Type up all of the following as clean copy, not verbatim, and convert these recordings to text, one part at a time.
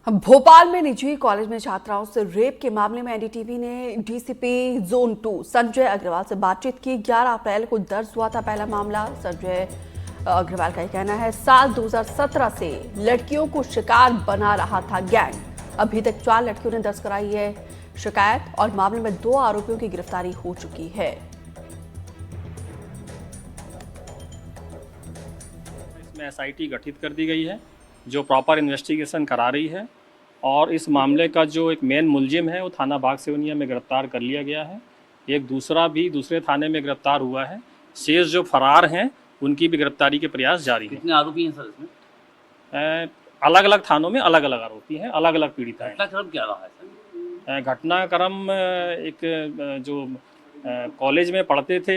भोपाल में निजी कॉलेज में छात्राओं से रेप के मामले में एनडीटीवी ने डीसीपी जोन 2 संजय अग्रवाल से बातचीत की। 11 अप्रैल को दर्ज हुआ था पहला मामला। संजय अग्रवाल का कहना है साल 2017 से लड़कियों को शिकार बना रहा था गैंग। अभी तक 4 लड़कियों ने दर्ज कराई है शिकायत और मामले में 2 आरोपियों की गिरफ्तारी हो चुकी है। इसमें एसआईटी गठित कर दी गई है जो प्रॉपर इन्वेस्टिगेशन करा रही है और इस मामले का जो एक मेन मुलजिम है वो थाना बाग सेवनिया में गिरफ्तार कर लिया गया है। एक दूसरा भी दूसरे थाने में गिरफ्तार हुआ है। शेष जो फरार हैं उनकी भी गिरफ्तारी के प्रयास जारी हैं। कितने आरोपी हैं सर इसमें? अलग अलग थानों में अलग अलग आरोपी हैं, अलग अलग पीड़िता हैं। घटनाक्रम क्या रहा है सर? घटनाक्रम एक जो कॉलेज में पढ़ते थे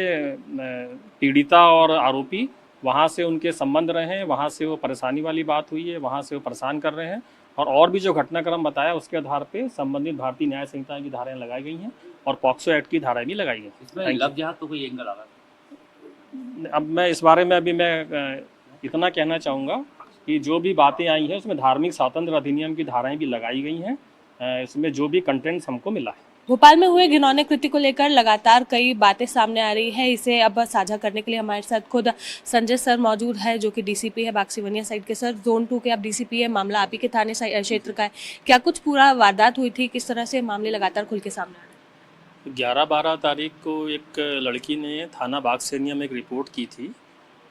पीड़िता और आरोपी, वहाँ से उनके संबंध रहे हैं, वहाँ से वो परेशानी वाली बात हुई है, वहाँ से वो परेशान कर रहे हैं और भी जो घटनाक्रम बताया उसके आधार पे संबंधित भारतीय न्याय संहिता की धाराएं लगाई गई हैं और पॉक्सो एक्ट की धाराएं भी लगाई गई। इसमें लव जिहाद तो कोई एंगल आ रहा है? अब मैं इस बारे में अभी मैं इतना कहना चाहूँगा कि जो भी बातें आई हैं उसमें धार्मिक स्वातंत्र अधिनियम की धाराएं भी लगाई गई हैं। इसमें जो भी कंटेंट्स हमको मिला है। भोपाल में हुए घिनौने कृत्य को लेकर लगातार कई बातें सामने आ रही है। इसे अब साझा करने के लिए हमारे साथ खुद संजय सर मौजूद है जो कि डीसीपी है बाग सेवनिया साइड के। सर, जोन 2 के आप डीसीपी है, मामला आप ही के थाने क्षेत्र का है। क्या कुछ पूरा वारदात हुई थी, किस तरह से मामले लगातार खुल के सामने आ रहे हैं? 11-12 तारीख को एक लड़की ने थाना बाग सेवनिया में एक रिपोर्ट की थी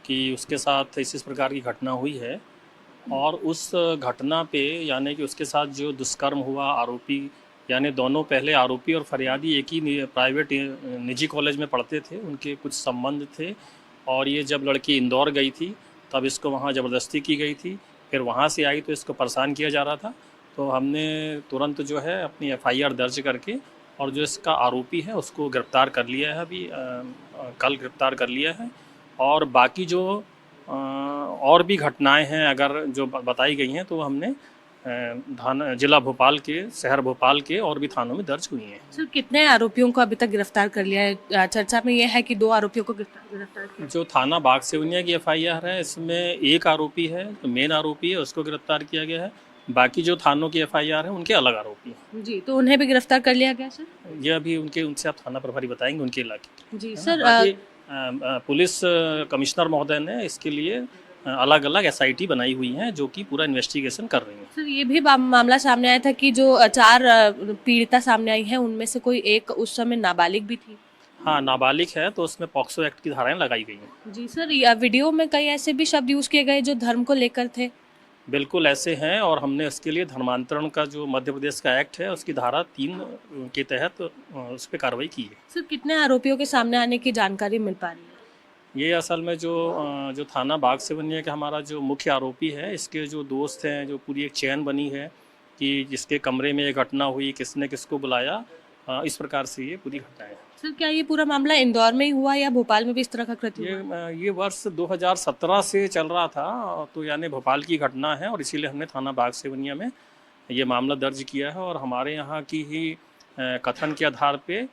कि उसके साथ इस प्रकार की घटना हुई है और उस घटना पे यानी कि उसके साथ जो दुष्कर्म हुआ आरोपी यानी दोनों पहले आरोपी और फरियादी एक ही प्राइवेट निजी कॉलेज में पढ़ते थे, उनके कुछ संबंध थे और ये जब लड़की इंदौर गई थी तब इसको वहाँ ज़बरदस्ती की गई थी। फिर वहाँ से आई तो इसको परेशान किया जा रहा था, तो हमने तुरंत जो है अपनी एफआईआर दर्ज करके और जो इसका आरोपी है उसको गिरफ़्तार कर लिया है। अभी कल गिरफ़्तार कर लिया है और बाकी जो और भी घटनाएं हैं अगर जो बताई गई हैं तो हमने थाना जिला भोपाल के शहर भोपाल के और भी थानों में दर्ज हुई हैं। सर, कितने आरोपियों को अभी तक गिरफ्तार कर लिया है? चर्चा में यह है कि 2 आरोपियों को गिरफ्तार किया। जो थाना बाग सेवनिया की एफआईआर है इसमें एक आरोपी है, तो मेन आरोपी है, उसको गिरफ्तार किया गया है। बाकी जो थानों की एफआईआर है उनके अलग आरोपी हैं। जी, तो उन्हें भी गिरफ्तार कर लिया गया सर? ये अभी उनसे आप थाना प्रभारी बताएंगे उनके इलाके। जी सर, पुलिस कमिश्नर महोदय ने इसके लिए अलग अलग एसआईटी बनाई हुई हैं जो कि पूरा इन्वेस्टिगेशन कर रही हैं। सर, ये भी मामला सामने आया था कि जो 4 पीड़िता सामने आई हैं उनमें से कोई एक उस समय नाबालिग भी थी। हाँ, नाबालिग है तो उसमें पॉक्सो एक्ट की धाराएं लगाई गई हैं। जी सर, वीडियो में कई ऐसे भी शब्द यूज किए गए जो धर्म को लेकर थे। बिल्कुल ऐसे हैं और हमने उसके लिए धर्मांतरण का जो मध्य प्रदेश का एक्ट है उसकी धारा 3 के तहत उस पर कार्रवाई की है। सर, कितने आरोपियों के सामने आने की जानकारी मिल पा रही है? ये असल में जो थाना बाग सेवनिया का हमारा जो मुख्य आरोपी है इसके जो दोस्त हैं, जो पूरी एक चैन बनी है कि जिसके कमरे में ये घटना हुई, किसने किसको बुलाया, इस प्रकार से ये पूरी घटना है। सर, क्या ये पूरा मामला इंदौर में ही हुआ या भोपाल में भी इस तरह का कृत्य हुआ? ये वर्ष 2017 से चल रहा था, तो यानी भोपाल की घटना है और इसीलिए हमने थाना बाग सेवनिया में ये मामला दर्ज किया है और हमारे यहाँ की ही कथन के आधार पे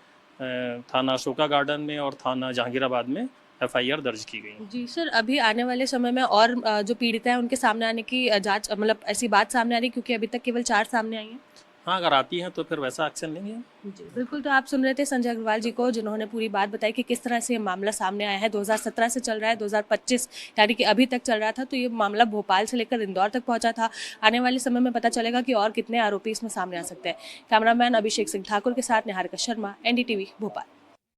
थाना अशोका गार्डन में और थाना जहांगीराबाद में एफआईआर दर्ज की गई। जी सर, अभी आने वाले समय में और जो पीड़िता है उनके सामने आने की जांच, मतलब ऐसी बात सामने आ रही, क्योंकि अभी तक केवल 4 सामने आई हैं। हाँ, अगर आती हैं तो फिर वैसा एक्शन लेंगे। जी बिल्कुल। तो आप सुन रहे थे संजय अग्रवाल जी को, जिन्होंने पूरी बात बताई कि किस तरह से ये मामला सामने आया है। 2017 से चल रहा है, 2025 यानी कि अभी तक चल रहा था, तो ये मामला भोपाल से लेकर इंदौर तक पहुंचा था। आने वाले समय में पता चलेगा कि और कितने आरोपी इसमें सामने आ सकते हैं। कैमरामैन अभिषेक सिंह ठाकुर के साथ निहारिका शर्मा, एनडीटीवी भोपाल।